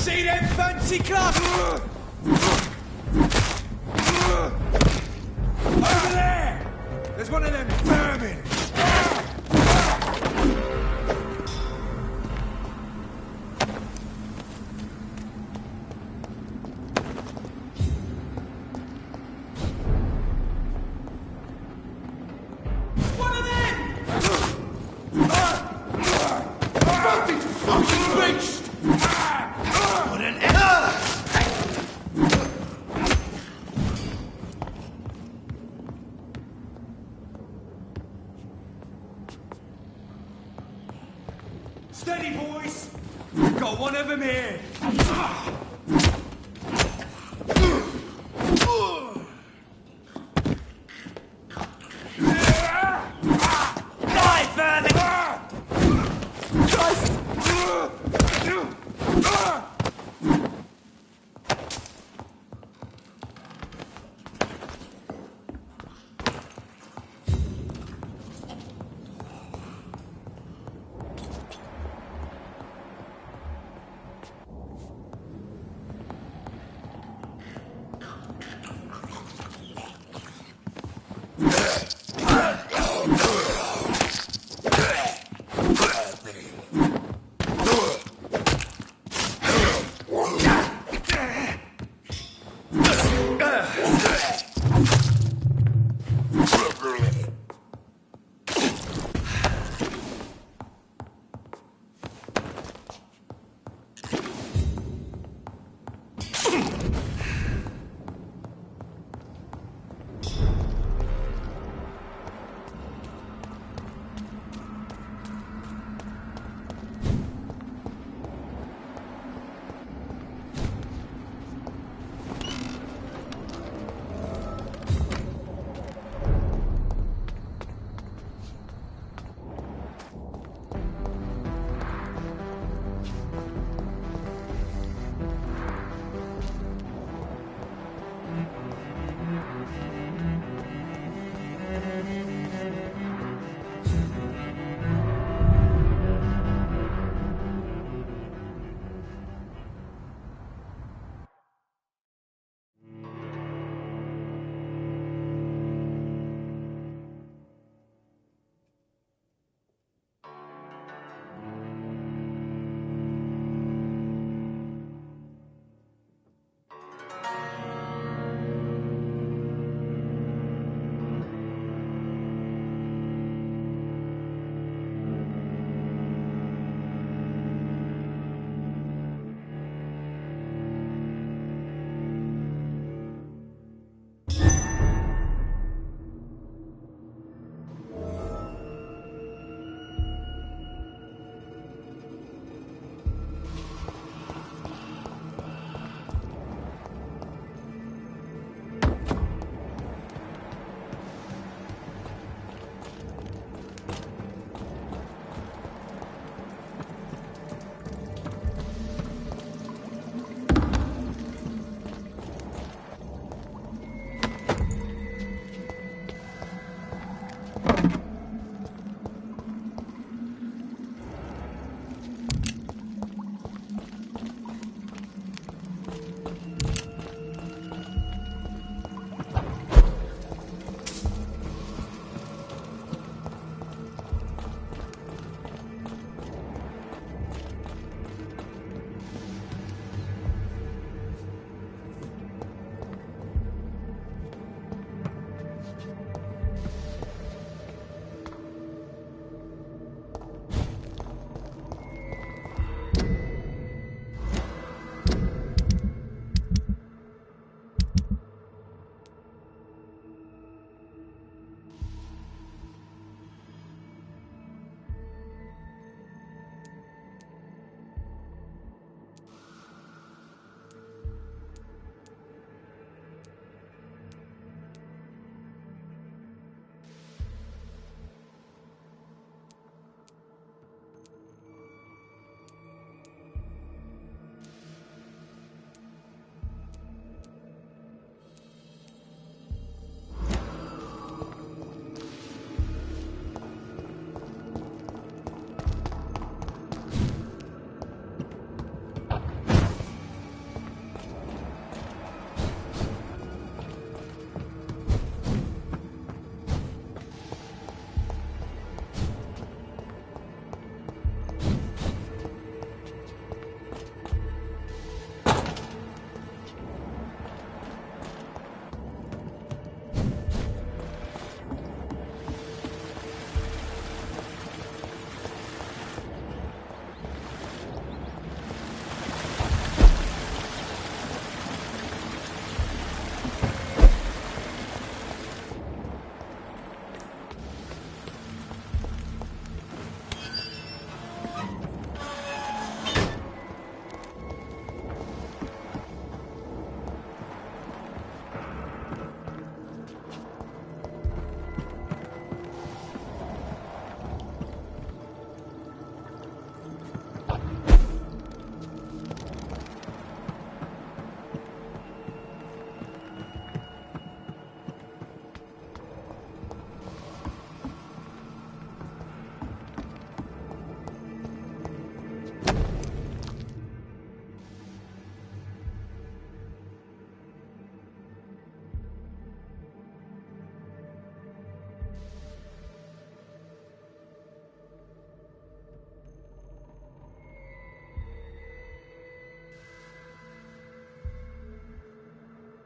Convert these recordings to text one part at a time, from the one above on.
See them fancy clubs? Over there! There's one of them vermin! One of them! Fucking beast! What an Steady, boys! We've got one of them here! Die, vermin!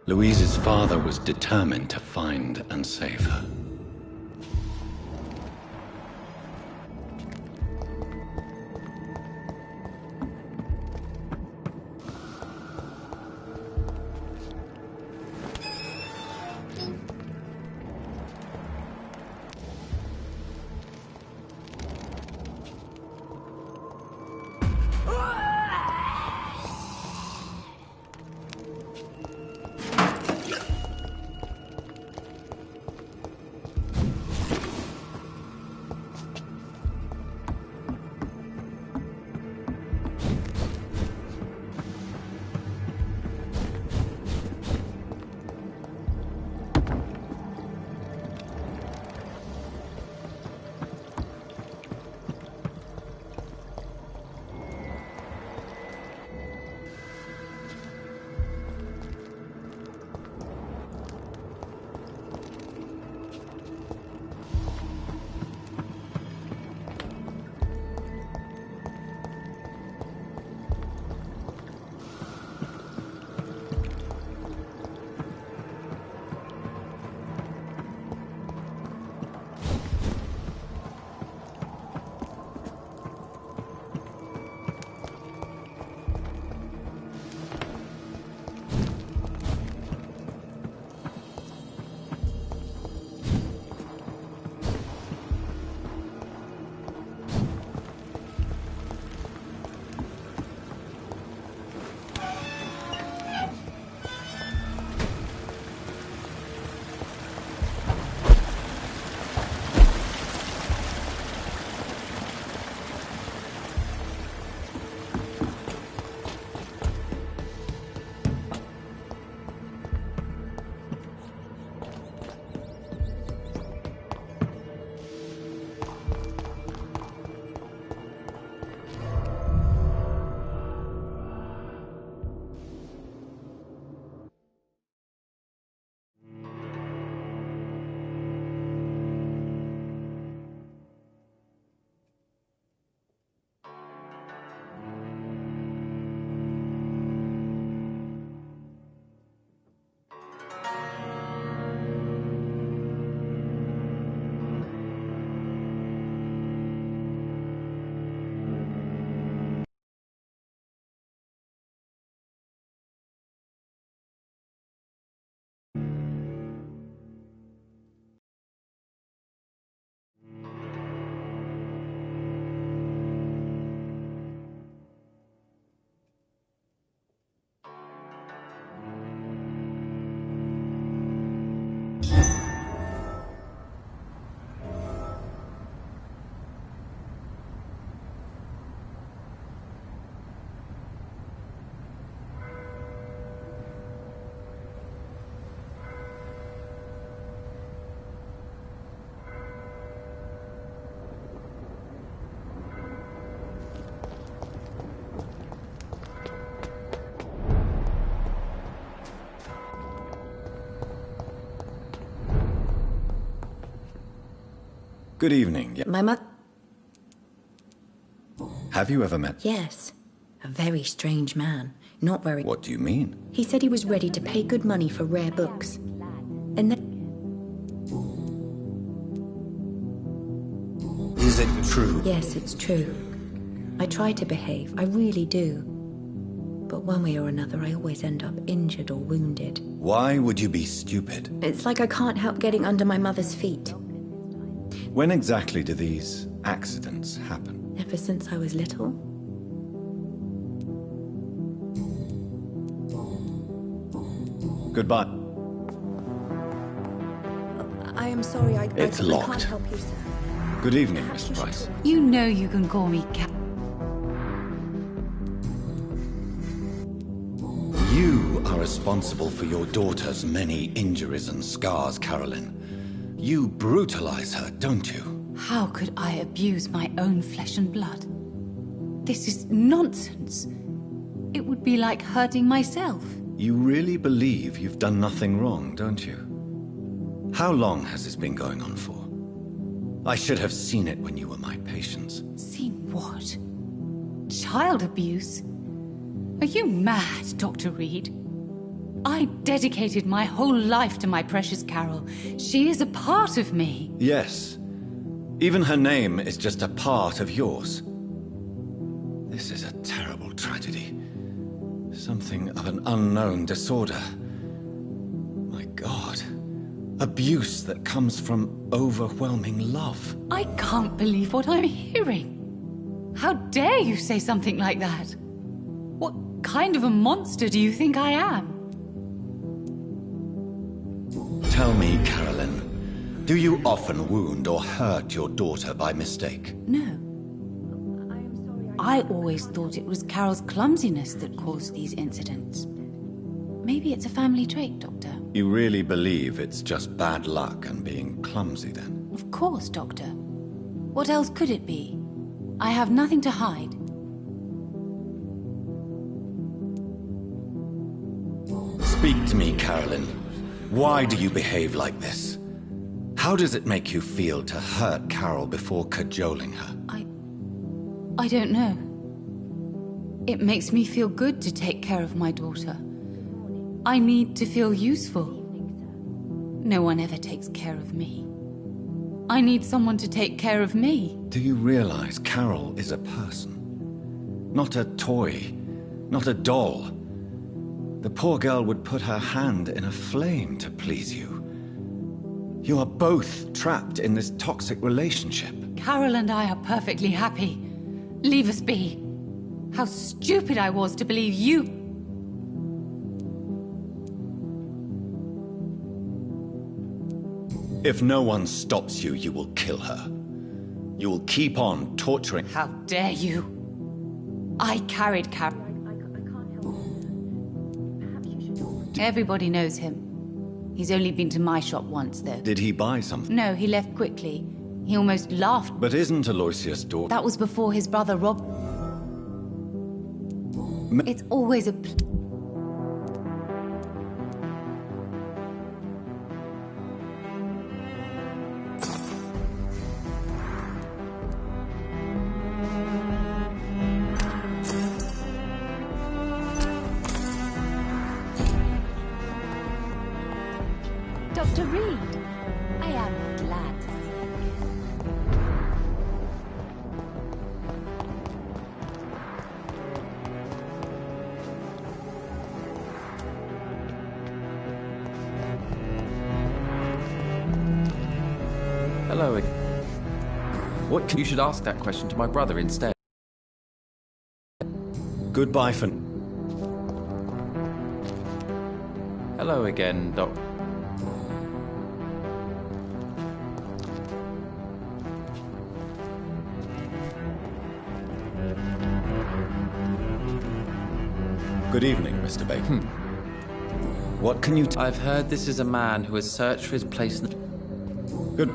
Louise's father was determined to find and save her. Good evening. My mother... Have you ever met... Yes. A very strange man. Not very... What do you mean? He said he was ready to pay good money for rare books. And then... Is it true? Yes, it's true. I try to behave. I really do. But one way or another, I always end up injured or wounded. Why would you be stupid? It's like I can't help getting under my mother's feet. When exactly do these accidents happen? Ever since I was little. Goodbye. I am sorry, I It's can't locked. help you, sir. Good evening, Miss Price. You know you can call me Cap. You are responsible for your daughter's many injuries and scars, Carolyn. You brutalize her, don't you? How could I abuse my own flesh and blood? This is nonsense. It would be like hurting myself. You really believe you've done nothing wrong, don't you? How long has this been going on for? I should have seen it when you were my patients. Seen what? Child abuse? Are you mad, Dr. Reed? I dedicated my whole life to my precious Carol. She is a part of me. Yes. Even her name is just a part of yours. This is a terrible tragedy. Something of an unknown disorder. My God. Abuse that comes from overwhelming love. I can't believe what I'm hearing. How dare you say something like that? What kind of a monster do you think I am? Tell me, Carolyn, do you often wound or hurt your daughter by mistake? No. I always thought it was Carol's clumsiness that caused these incidents. Maybe it's a family trait, Doctor. You really believe it's just bad luck and being clumsy, then? Of course, Doctor. What else could it be? I have nothing to hide. Speak to me, Carolyn. Why do you behave like this? How does it make you feel to hurt Carol before cajoling her? I don't know. It makes me feel good to take care of my daughter. I need to feel useful. No one ever takes care of me. I need someone to take care of me. Do you realize Carol is a person? Not a toy, not a doll. The poor girl would put her hand in a flame to please you. You are both trapped in this toxic relationship. Carol and I are perfectly happy. Leave us be. How stupid I was to believe you. If no one stops you, you will kill her. You will keep on torturing. How dare you? I carried Carol. Everybody knows him. He's only been to my shop once, though. Did he buy something? No, he left quickly. He almost laughed. But isn't Aloysius' daughter... That was before his brother Rob... It's always a... Dr. Reed, I am glad to see you. Hello again. What you should ask that question to my brother instead. Goodbye for... Hello again, Doc. Good evening, Mr. Bacon. What can you... I've heard this is a man who has searched for his place in... Good...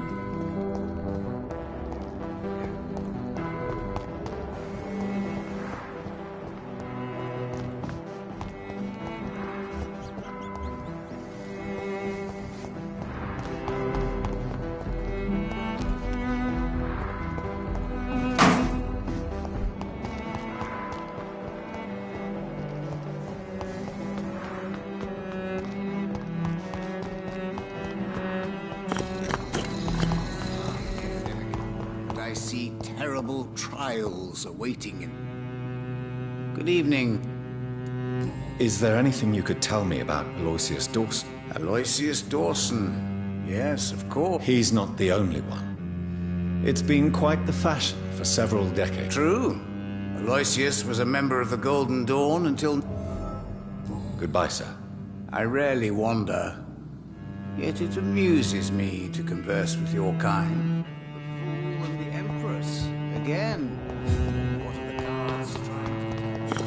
I see terrible trials awaiting him. Good evening. Is there anything you could tell me about Aloysius Dawson? Aloysius Dawson. Yes, of course. He's not the only one. It's been quite the fashion for several decades. True. Aloysius was a member of the Golden Dawn until... Goodbye, sir. I rarely wander. Yet it amuses me to converse with your kind. The Fool and the Empress. Again. What are the cards trying to...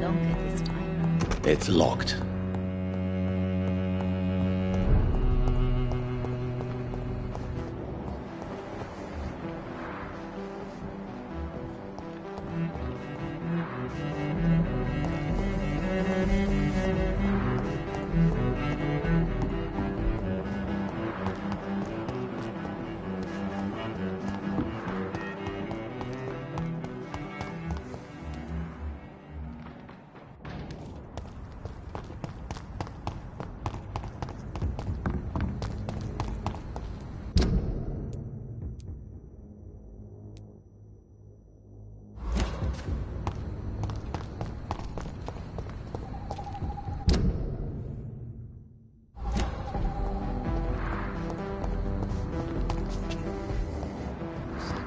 longer this time. It's locked.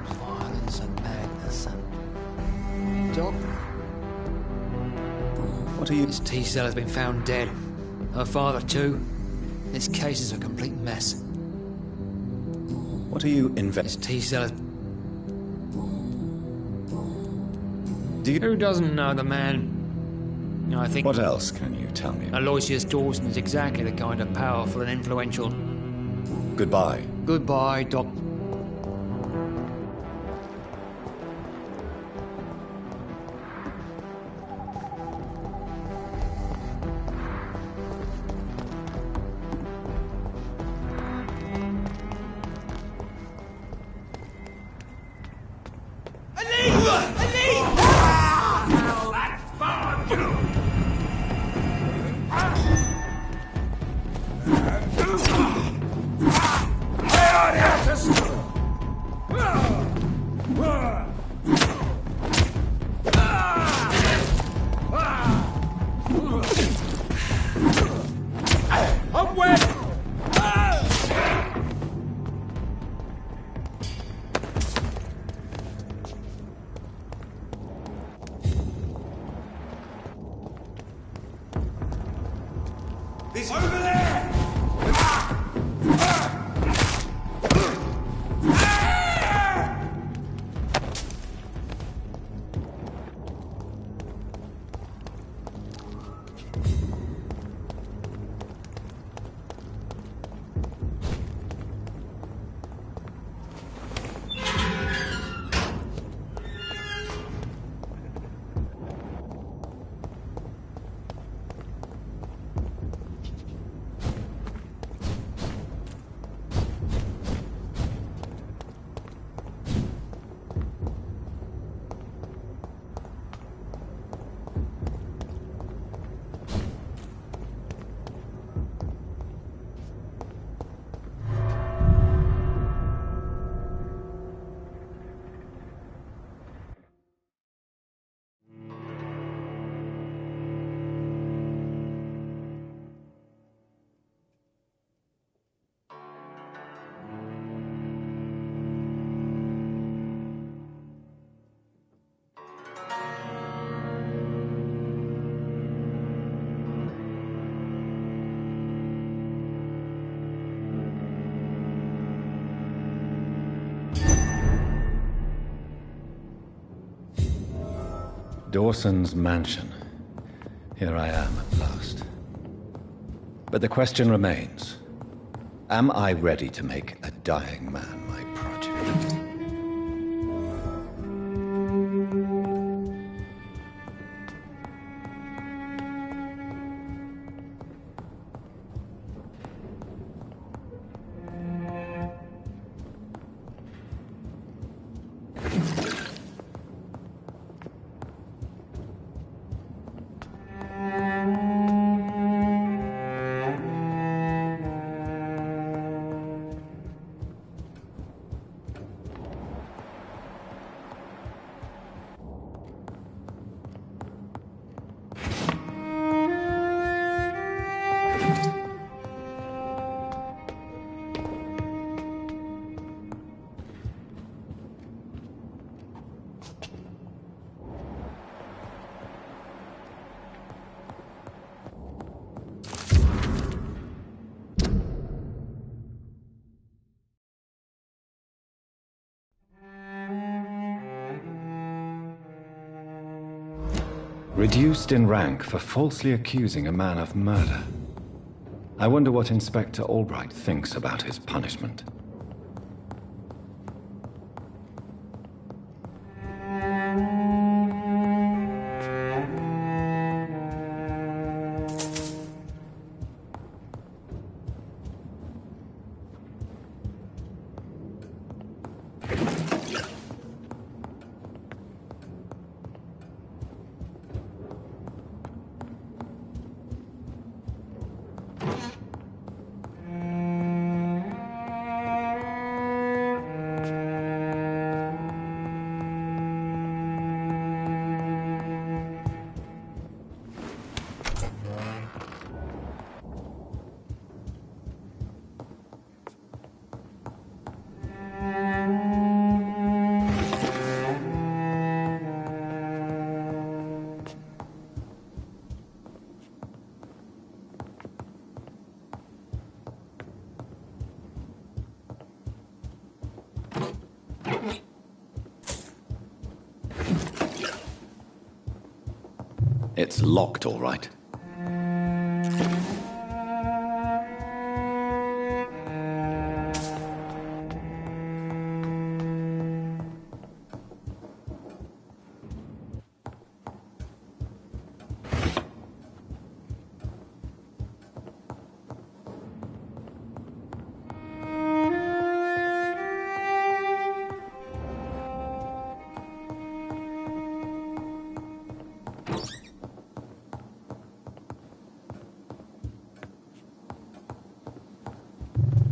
Violence and madness and... Doc? What are you... This T-cell has been found dead. Her father too. This case is a complete mess. What are you This T-cell is... Do you... Who doesn't know the man? I think What else can you tell me? Aloysius Dawson is exactly the kind of powerful and influential. Goodbye. Goodbye, Doc. He's over there! Dawson's mansion. Here I am at last. But the question remains. Am I ready to make a dying man my project? Reduced in rank for falsely accusing a man of murder. I wonder what Inspector Albright thinks about his punishment. It's locked, all right.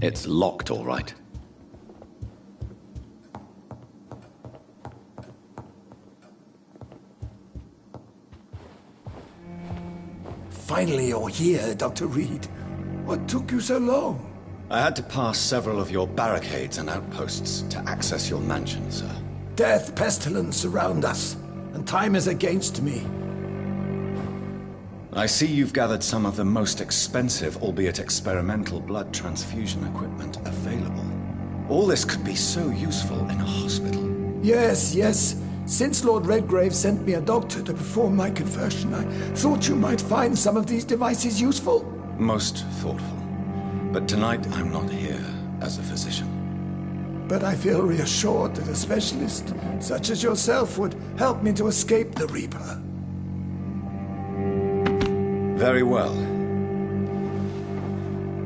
It's locked, all right. Finally, you're here, Dr. Reed. What took you so long? I had to pass several of your barricades and outposts to access your mansion, sir. Death, pestilence surround us, and time is against me. I see you've gathered some of the most expensive, albeit experimental, blood transfusion equipment available. All this could be so useful in a hospital. Yes, yes. Since Lord Redgrave sent me a doctor to perform my conversion, I thought you might find some of these devices useful. Most thoughtful. But tonight I'm not here as a physician. But I feel reassured that a specialist such as yourself would help me to escape the Reaper. Very well.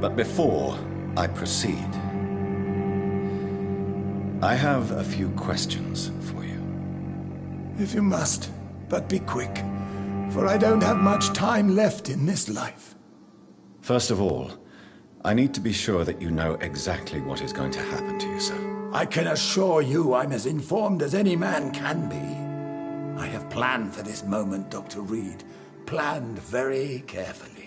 But before I proceed, I have a few questions for you. If you must, but be quick, for I don't have much time left in this life. First of all, I need to be sure that you know exactly what is going to happen to you, sir. I can assure you I'm as informed as any man can be. I have planned for this moment, Dr. Reed. Planned very carefully.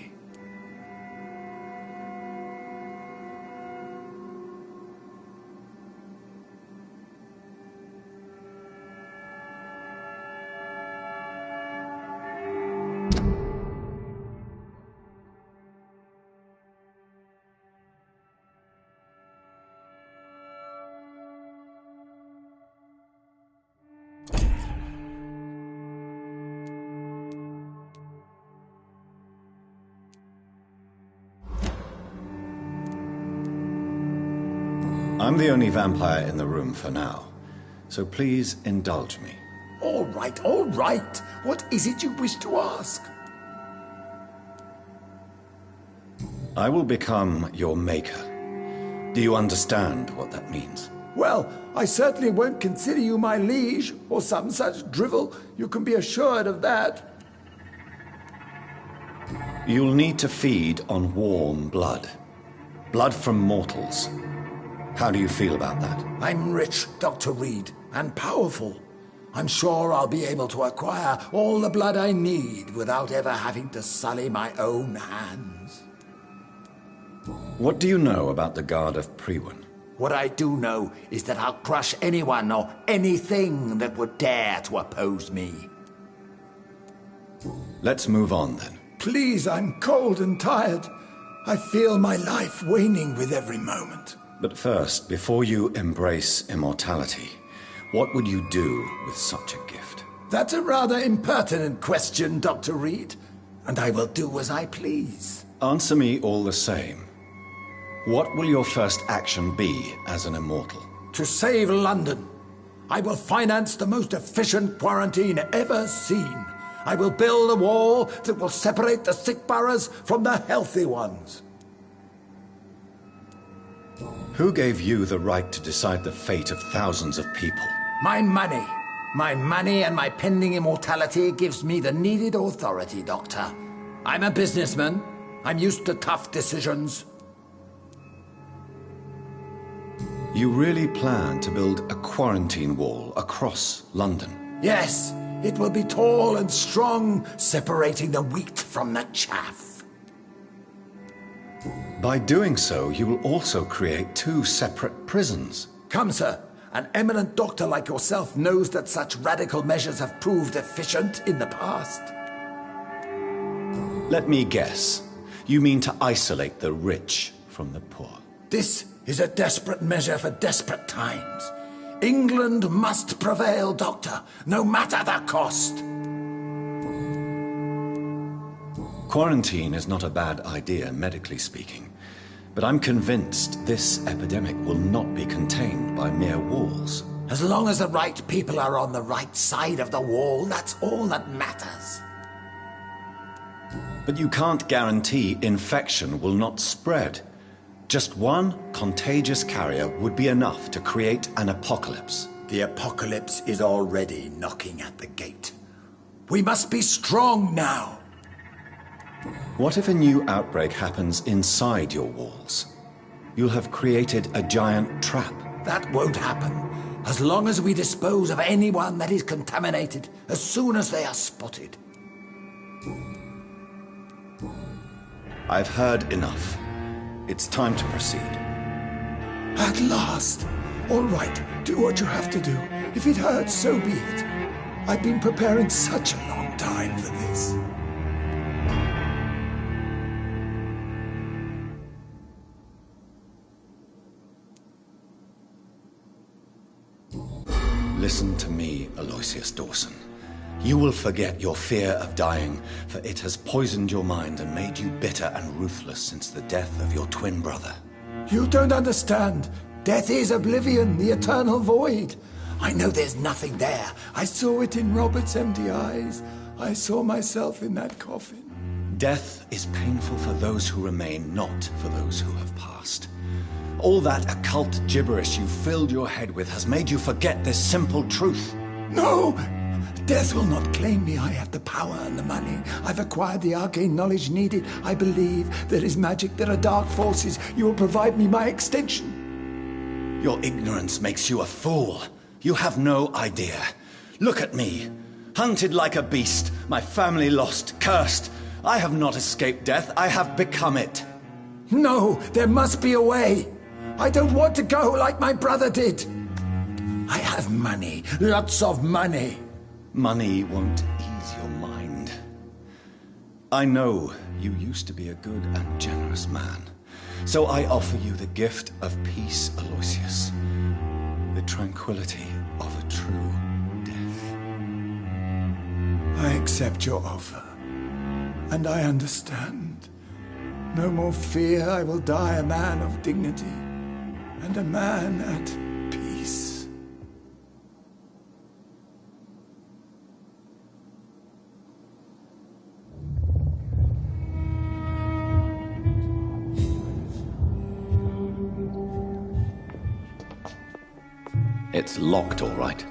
I'm the only vampire in the room for now, so please indulge me. All right, all right. What is it you wish to ask? I will become your maker. Do you understand what that means? Well, I certainly won't consider you my liege, or some such drivel. You can be assured of that. You'll need to feed on warm blood. Blood from mortals. How do you feel about that? I'm rich, Dr. Reed, and powerful. I'm sure I'll be able to acquire all the blood I need without ever having to sully my own hands. What do you know about the Guard of Priwen? What I do know is that I'll crush anyone or anything that would dare to oppose me. Let's move on then. Please, I'm cold and tired. I feel my life waning with every moment. But first, before you embrace immortality, what would you do with such a gift? That's a rather impertinent question, Dr. Reed, and I will do as I please. Answer me all the same. What will your first action be as an immortal? To save London, I will finance the most efficient quarantine ever seen. I will build a wall that will separate the sick boroughs from the healthy ones. Who gave you the right to decide the fate of thousands of people? My money. My money and my pending immortality gives me the needed authority, Doctor. I'm a businessman. I'm used to tough decisions. You really plan to build a quarantine wall across London? Yes, it will be tall and strong, separating the wheat from the chaff. By doing so, you will also create 2 separate prisons. Come, sir. An eminent doctor like yourself knows that such radical measures have proved efficient in the past. Let me guess. You mean to isolate the rich from the poor? This is a desperate measure for desperate times. England must prevail, Doctor, no matter the cost. Quarantine is not a bad idea, medically speaking. But I'm convinced this epidemic will not be contained by mere walls. As long as the right people are on the right side of the wall, that's all that matters. But you can't guarantee infection will not spread. Just one contagious carrier would be enough to create an apocalypse. The apocalypse is already knocking at the gate. We must be strong now. What if a new outbreak happens inside your walls? You'll have created a giant trap. That won't happen. As long as we dispose of anyone that is contaminated, as soon as they are spotted. I've heard enough. It's time to proceed. At last. All right, do what you have to do. If it hurts, so be it. I've been preparing such a long time for this. Listen to me, Aloysius Dawson. You will forget your fear of dying, for it has poisoned your mind and made you bitter and ruthless since the death of your twin brother. You don't understand. Death is oblivion, the eternal void. I know there's nothing there. I saw it in Robert's empty eyes. I saw myself in that coffin. Death is painful for those who remain, not for those who have passed. All that occult gibberish you filled your head with has made you forget this simple truth. No! Death will not claim me. I have the power and the money. I've acquired the arcane knowledge needed. I believe there is magic, there are dark forces. You will provide me my extension. Your ignorance makes you a fool. You have no idea. Look at me. Hunted like a beast, my family lost, cursed. I have not escaped death, I have become it. No, there must be a way. I don't want to go like my brother did. I have money, lots of money. Money won't ease your mind. I know you used to be a good and generous man. So I offer you the gift of peace, Aloysius. The tranquility of a true death. I accept your offer. And I understand. No more fear, I will die a man of dignity. And a man at peace. It's locked, all right.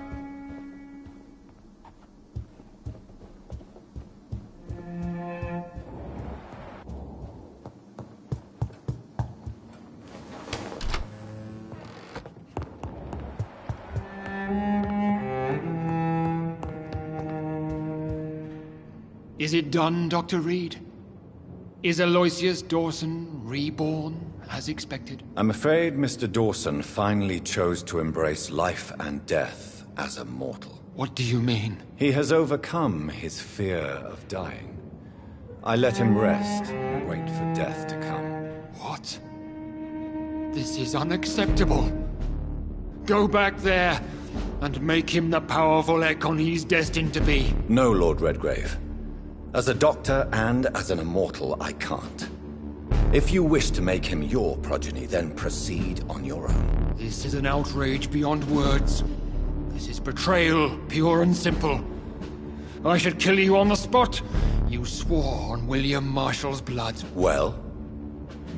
Is it done, Dr. Reed? Is Aloysius Dawson reborn, as expected? I'm afraid Mr. Dawson finally chose to embrace life and death as a mortal. What do you mean? He has overcome his fear of dying. I let him rest and wait for death to come. What? This is unacceptable. Go back there. and make him the powerful Ekon he's destined to be. No, Lord Redgrave. As a doctor and as an immortal, I can't. If you wish to make him your progeny, then proceed on your own. This is an outrage beyond words. This is betrayal, pure and simple. I should kill you on the spot. You swore on William Marshall's blood. Well,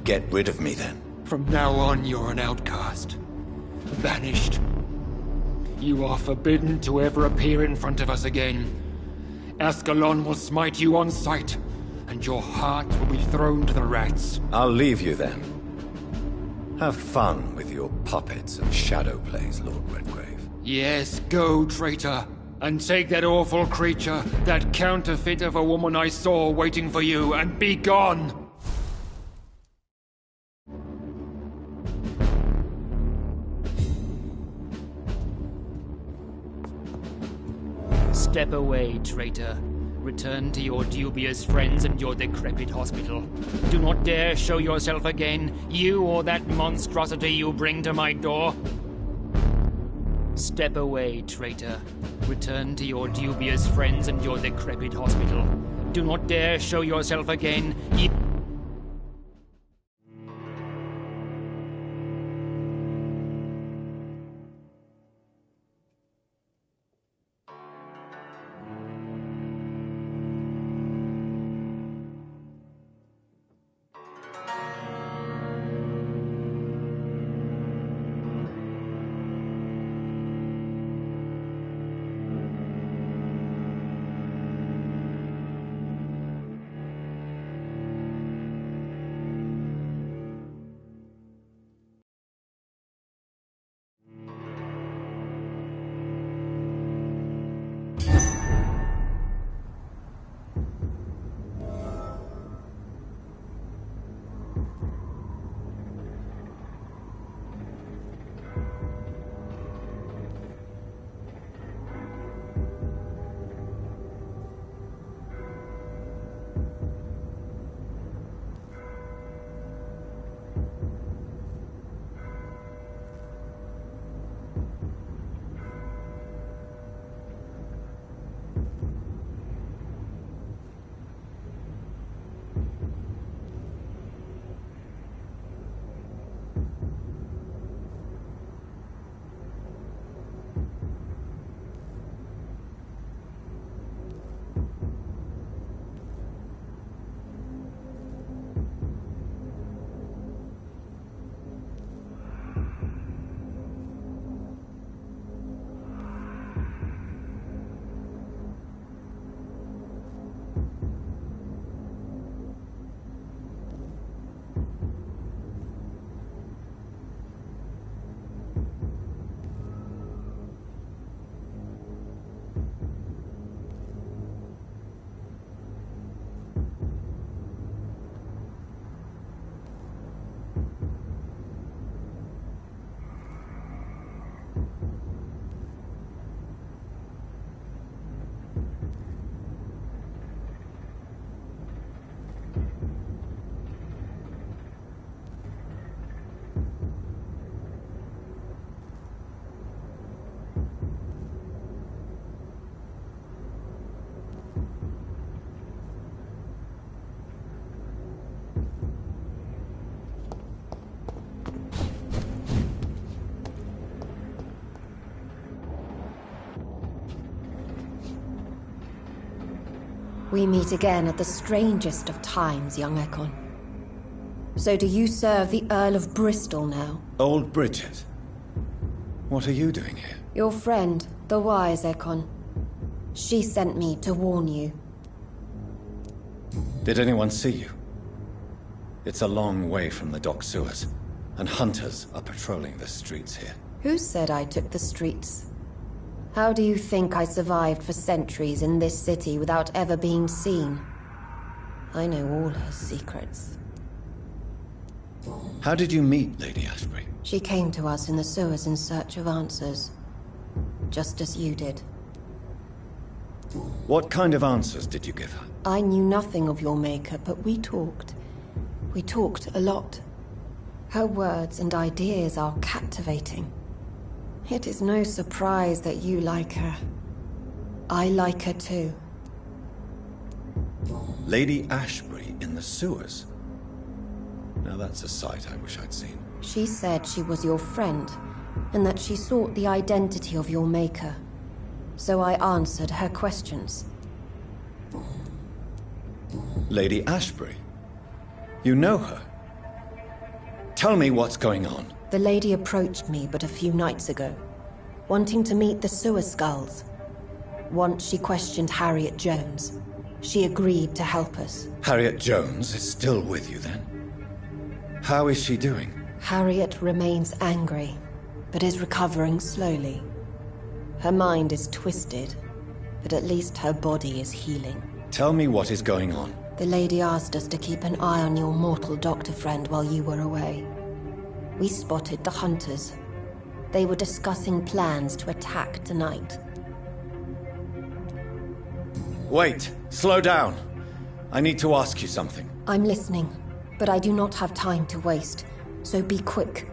get rid of me then. From now on, you're an outcast. Banished. You are forbidden to ever appear in front of us again. Ascalon will smite you on sight, and your heart will be thrown to the rats. I'll leave you then. Have fun with your puppets and shadow plays, Lord Redgrave. Yes, go, traitor, and take that awful creature, that counterfeit of a woman I saw waiting for you, and be gone! Step away, traitor. Return to your dubious friends and your decrepit hospital. Do not dare show yourself again, you or that monstrosity you bring to my door. Step away, traitor. Return to your dubious friends and your decrepit hospital. Do not dare show yourself again, you... We meet again at the strangest of times, young Ekon. So do you serve the Earl of Bristol now? Old Bridget. What are you doing here? Your friend, the wise Ekon. She sent me to warn you. Did anyone see you? It's a long way from the dock sewers, and hunters are patrolling the streets here. Who said I took the streets? How do you think I survived for centuries in this city without ever being seen? I know all her secrets. How did you meet Lady Ashbury? She came to us in the sewers in search of answers. Just as you did. What kind of answers did you give her? I knew nothing of your maker, but we talked. We talked a lot. Her words and ideas are captivating. It is no surprise that you like her. I like her too. Lady Ashbury in the sewers? Now that's a sight I wish I'd seen. She said she was your friend, and that she sought the identity of your maker. So I answered her questions. Lady Ashbury? You know her? Tell me what's going on. The lady approached me but a few nights ago, wanting to meet the sewer skulls. Once she questioned Harriet Jones. She agreed to help us. Harriet Jones is still with you then? How is she doing? Harriet remains angry, but is recovering slowly. Her mind is twisted, but at least her body is healing. Tell me what is going on. The lady asked us to keep an eye on your mortal doctor friend while you were away. We spotted the hunters. They were discussing plans to attack tonight. Wait, slow down. I need to ask you something. I'm listening, but I do not have time to waste, so be quick.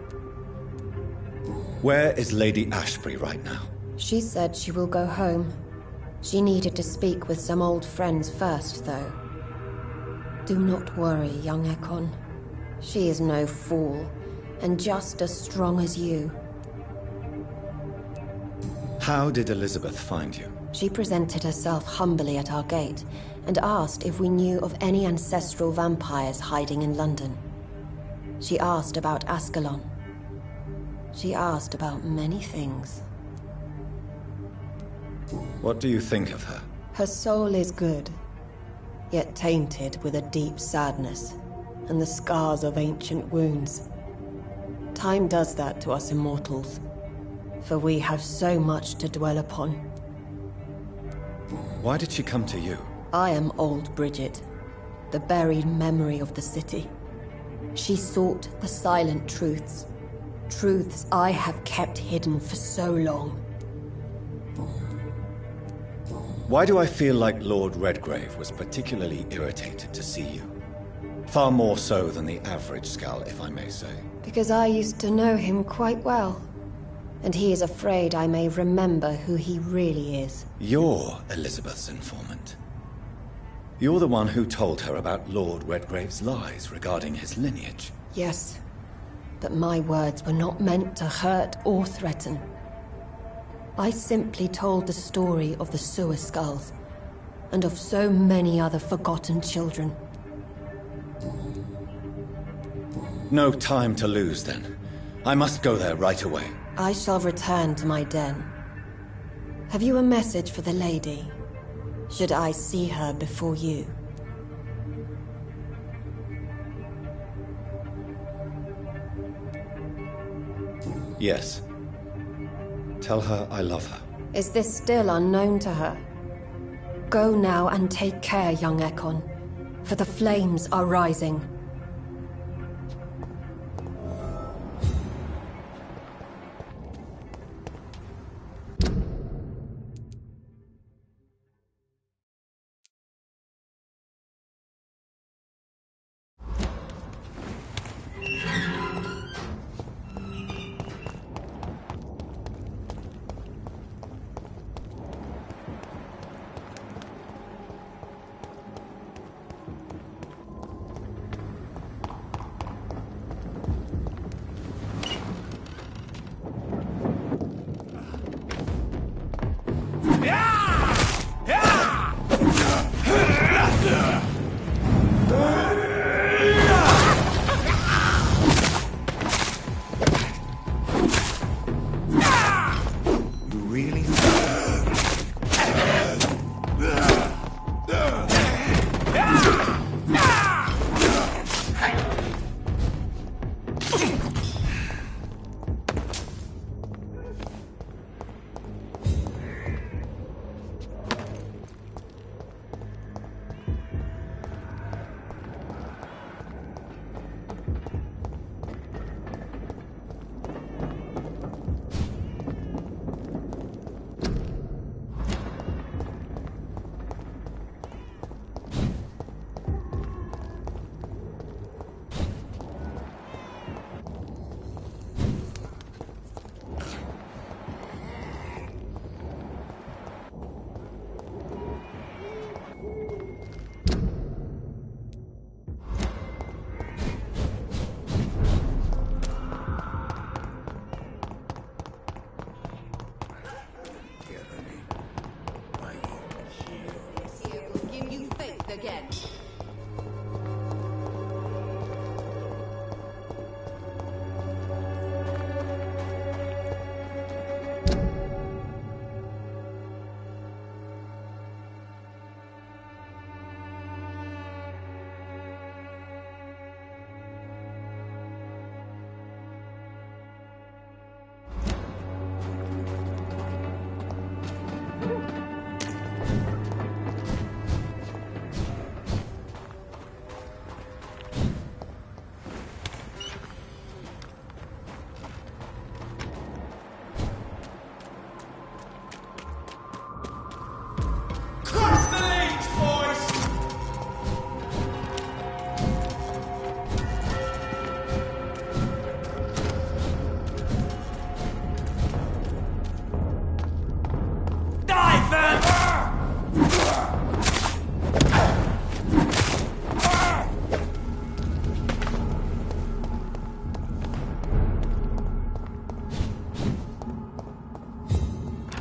Where is Lady Ashbury right now? She said she will go home. She needed to speak with some old friends first, though. Do not worry, young Ekon. She is no fool, and just as strong as you. How did Elizabeth find you? She presented herself humbly at our gate, and asked if we knew of any ancestral vampires hiding in London. She asked about Ascalon. She asked about many things. What do you think of her? Her soul is good, yet tainted with a deep sadness, and the scars of ancient wounds. Time does that to us immortals, for we have so much to dwell upon. Why did she come to you? I am old Bridget, the buried memory of the city. She sought the silent truths, truths I have kept hidden for so long. Why do I feel like Lord Redgrave was particularly irritated to see you? Far more so than the average Skull, if I may say. Because I used to know him quite well, and he is afraid I may remember who he really is. You're Elizabeth's informant. You're the one who told her about Lord Redgrave's lies regarding his lineage. Yes, but my words were not meant to hurt or threaten. I simply told the story of the sewer skulls, and of so many other forgotten children. No time to lose, then. I must go there right away. I shall return to my den. Have you a message for the lady? Should I see her before you? Yes. Tell her I love her. Is this still unknown to her? Go now and take care, young Ekon, for the flames are rising.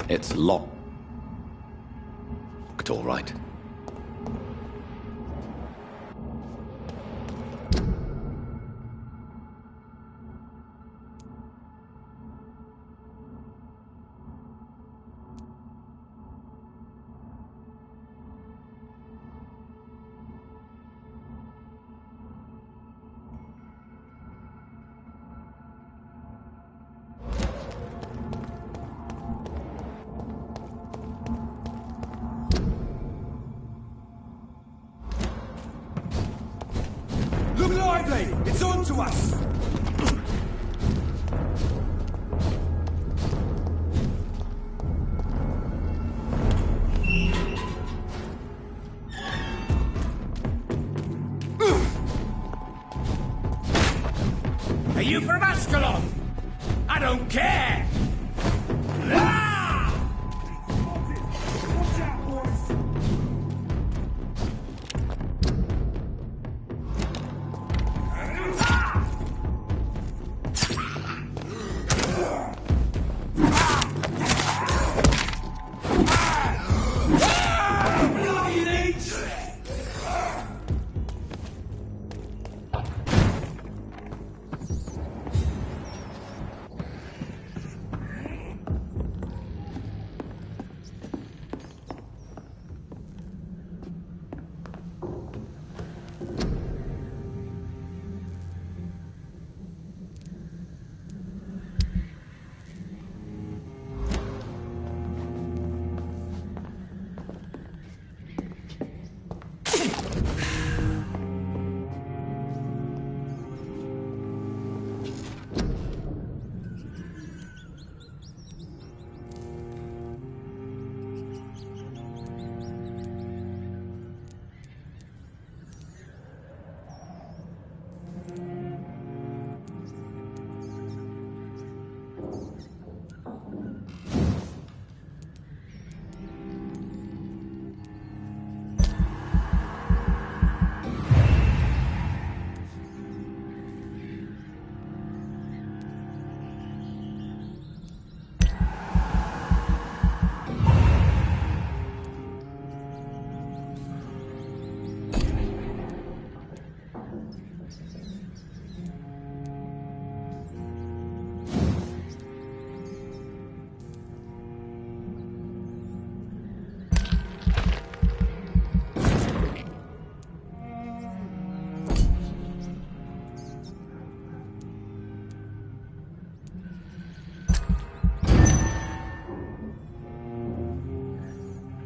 It's locked, all right. Look lively! It's on to us! Are you from Ascalon? I don't care! Ah! Watch out, boys!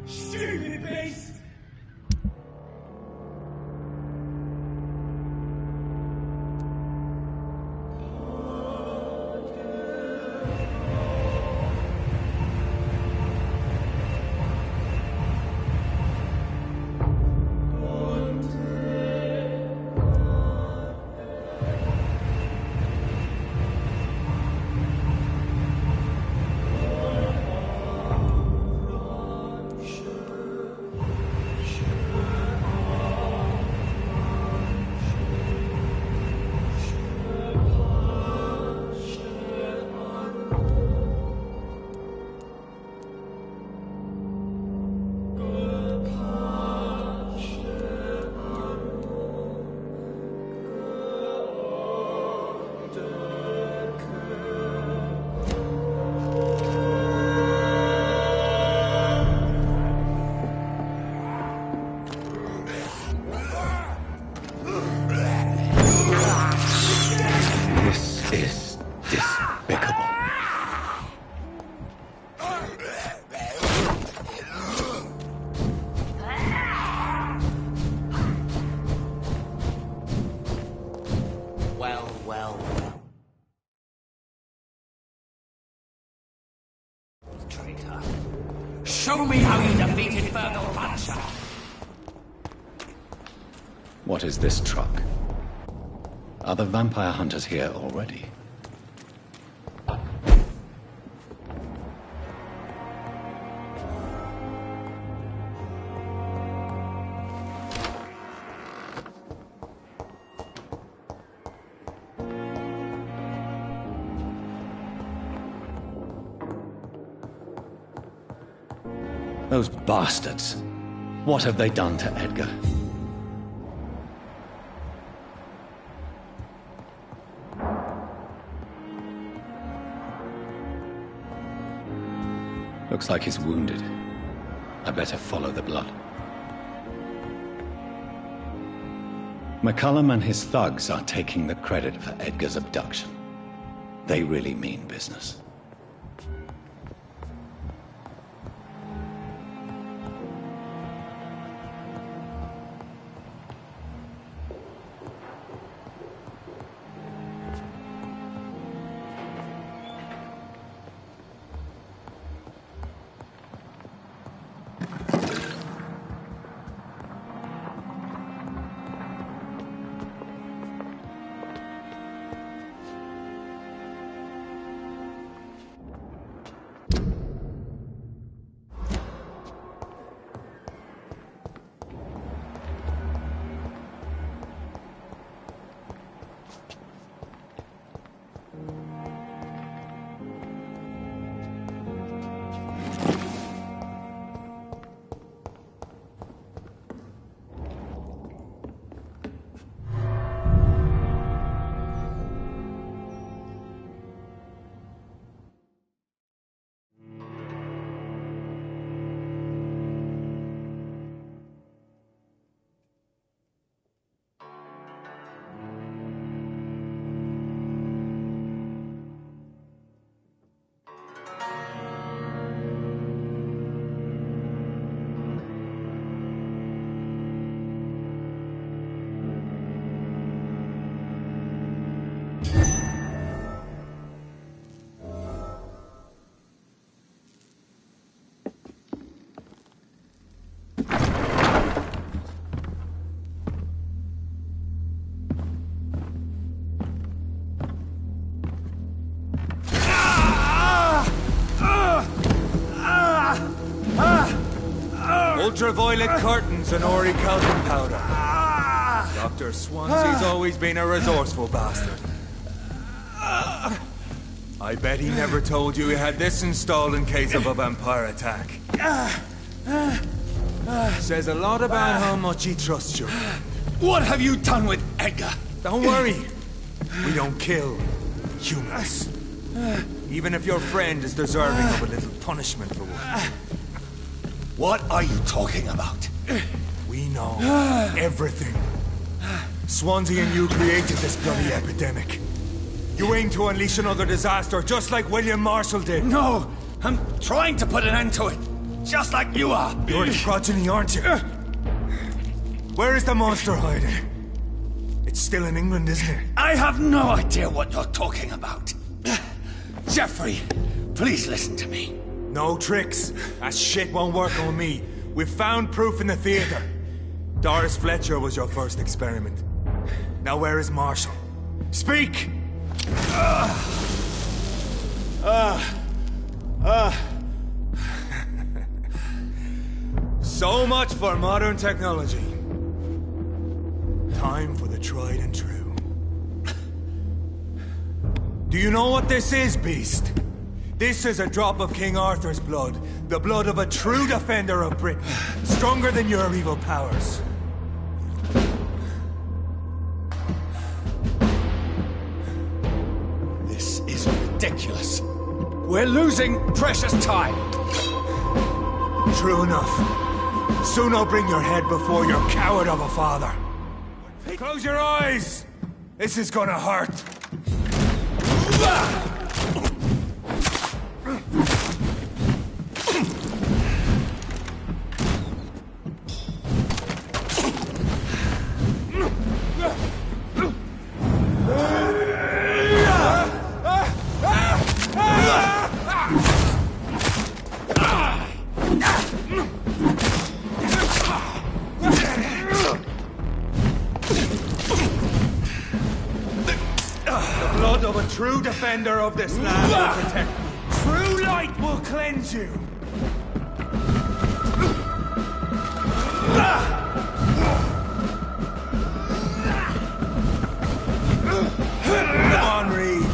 Stupid beast! This is despicable. Well, well, well. Traitor. Show me how you defeated Virgil Puncher. What is this truck? Are the vampire hunters here already? Those bastards. What have they done to Edgar? Looks like he's wounded. I better follow the blood. McCullum and his thugs are taking the credit for Edgar's abduction. They really mean business. Ultraviolet curtains and orichalcum powder. Dr. Swansea's always been a resourceful bastard. I bet he never told you he had this installed in case of a vampire attack. Says a lot about how much he trusts you. What have you done with Edgar? Don't worry. We don't kill humans. Even if your friend is deserving of a little punishment for one. What are you talking about? We know everything. Swansea and you created this bloody epidemic. You aim to unleash another disaster, just like William Marshall did. No! I'm trying to put an end to it, just like you are. You're its progeny, aren't you? Where is the monster hiding? It's still in England, isn't it? I have no idea what you're talking about. Jeffrey, please listen to me. No tricks. That shit won't work on me. We've found proof in the theater. Doris Fletcher was your first experiment. Now where is Marshall? Speak! So much for modern technology. Time for the tried and true. Do you know what this is, Beast? This is a drop of King Arthur's blood. The blood of a true defender of Britain. Stronger than your evil powers. This is ridiculous. We're losing precious time. True enough. Soon I'll bring your head before your coward of a father. Close your eyes! This is gonna hurt. True defender of this land will protect you. True light will cleanse you. Come on, Reed.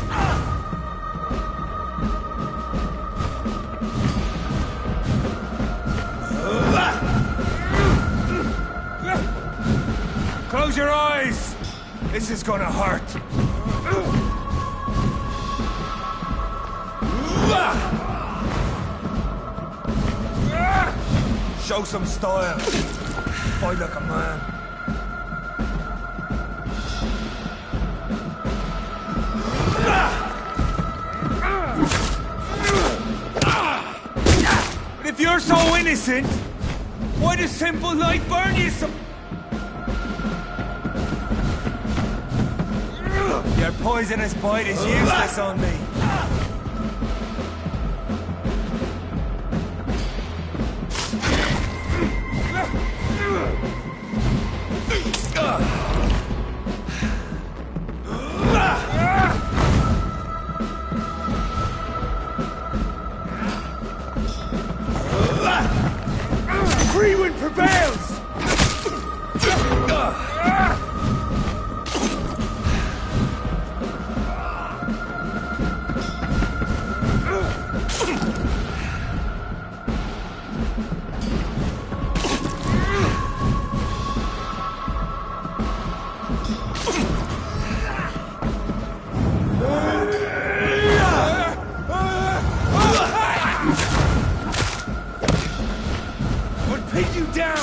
Close your eyes! This is gonna hurt. Show some style. Fight like a man. But if you're so innocent, why does simple light burn you so... Your poisonous bite is useless on me. Freewind prevails! Pin you down!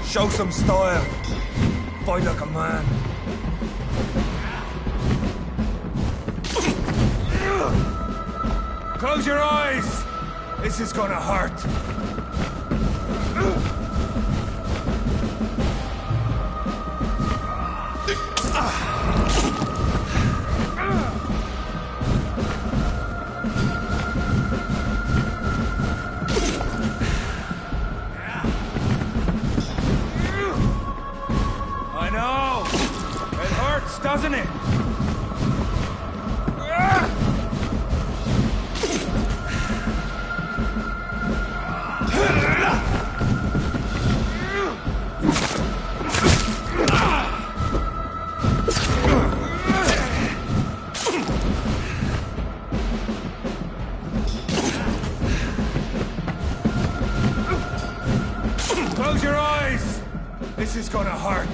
Show some style. Fight like a man. Close your eyes! This is gonna hurt. I know! It hurts, doesn't it? Close your eyes! This is gonna hurt.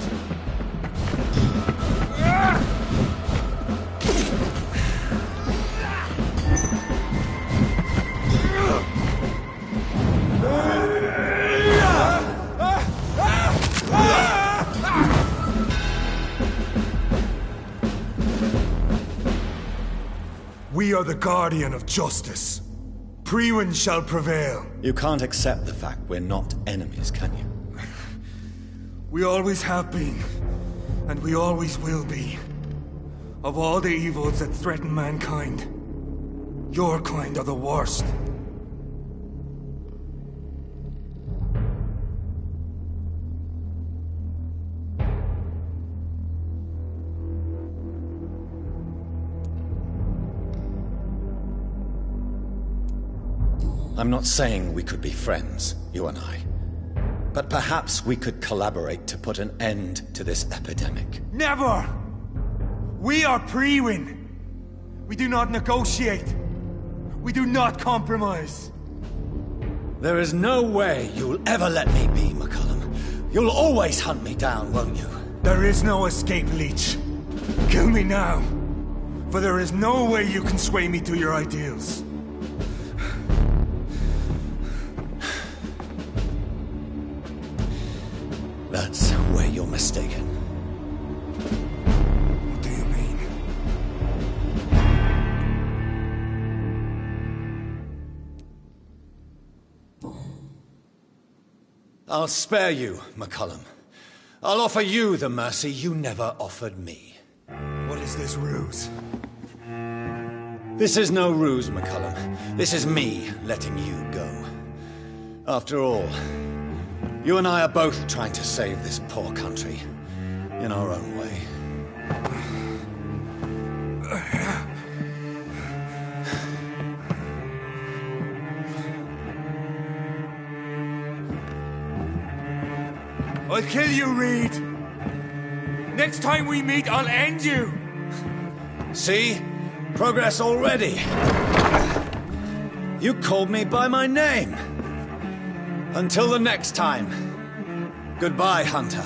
We are the guardian of justice. Priwen shall prevail. You can't accept the fact we're not enemies, can you? We always have been, and we always will be. Of all the evils that threaten mankind, your kind are the worst. I'm not saying we could be friends, you and I. But perhaps we could collaborate to put an end to this epidemic. Never! We are Priwen. We do not negotiate. We do not compromise. There is no way you'll ever let me be, McCullum. You'll always hunt me down, won't you? There is no escape, Leech. Kill me now. For there is no way you can sway me to your ideals. That's where you're mistaken. What do you mean? I'll spare you, McCullum. I'll offer you the mercy you never offered me. What is this ruse? This is no ruse, McCullum. This is me letting you go. After all, you and I are both trying to save this poor country, in our own way. I'll kill you, Reed. Next time we meet, I'll end you. See? Progress already. You called me by my name. Until the next time. Goodbye, Hunter.